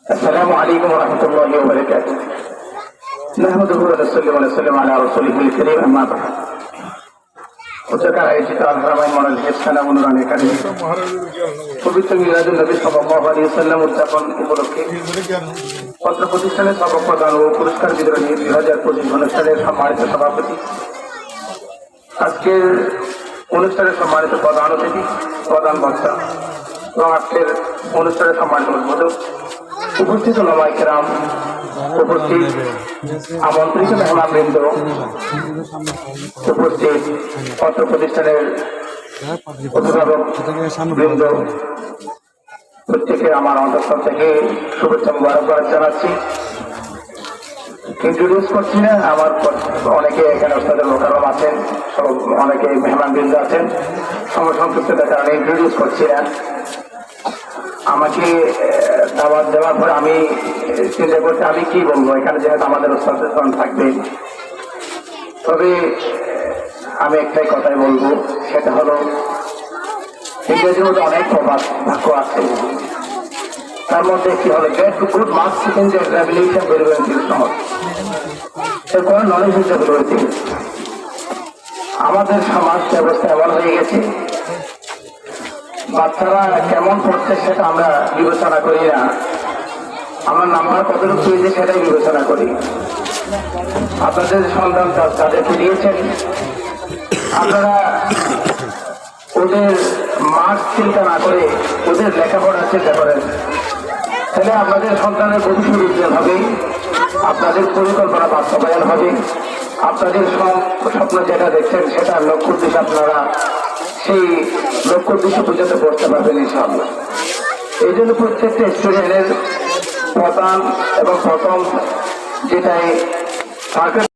السلام عليكم ورحمة الله وبركاته. نحمده ونصلي ونسلم على رسوله الكريم أما بعد. উচ্চকার আয়োজিত আল হারামাইন model হেফখানা অনুরান academy পবিত্র মিলাদুন নবী সাল্লাল্লাহু আলাইহি ওয়াসাল্লাম উদযাপন উপলক্ষে পত্র প্রতিষ্ঠানের সভা প্রদান ও পুরস্কার বিতরণী 2025 অনুষ্ঠানের সম্মানিত সভাপতি, আজকের অনুষ্ঠানের সম্মানিত প্রধান অতিথি, প্রধান বক্তা এবং আজকের অনুষ্ঠানের সম্মানিত উদ্বোধক, উপস্থিত ওলামায়ে কেরাম, উপস্থিত আমন্ত্রিত মেহমানবৃন্দ, উপস্থিত পত্র প্রতিষ্ঠানের অভিভাবক বৃন্দ, প্রত্যেকে আমার অন্তঃস্থল থেকে শুভেচ্ছা মুবারকবাদ জানাচ্ছি। ইন্ট্রোডিউস করছি না, আমার অনেকে এখানে ওস্তাদের মোকাররম আছেন, অনেকে মেহমানবৃন্দ আছেন, সময় সংক্ষিপ্ততার কারণে ইন্ট্রোডিউস করছি না। আমাকে দাওয়াত দেওয়ার পর আমি চিন্তা করছি আমি কি বলবো এখানে, যেহেতু আমাদের ওস্তাদের থাকবে। তবে আমি একটাই কথাই বলবো, সেটা হলো ইংরেজির মধ্যে অনেক প্রবাদ বাক্য আছে, তার মধ্যে একটি হলো get good marks in the examination very well সহজ, এর কোনো নলেজ হিসেবে রয়েছে। আমাদের সমাজ ব্যবস্থা এমন হয়ে গেছে, বাচ্চারা কেমন পড়ছে সেটা আমরা বিবেচনা করি না, আমরা নাম্বার কতটুকু পেয়েছে সেটাই বিবেচনা করি। আপনাদের সন্তান তাদেরকে দিয়েছেন, আপনারা ওদের মার্কস চিন্তা না করে ওদের লেখাপড়ার চিন্তা করেন, তাহলে আপনাদের সন্তানের ভবিষ্যৎ উজ্জ্বল হবে, আপনাদের পরিকল্পনা বাস্তবায়ন হবে, আপনাদের স্বপ্ন যেটা দেখছেন সেটা লক্ষ্য উদ্দেশ্যে আপনারা সেই লক্ষ্য উদ্দেশ্য পর্যন্ত পড়তে পারবেন ইনশাআল্লাহ। এই জন্য প্রত্যেকটা স্টুডেন্টের প্রধান এবং প্রথম যেটাই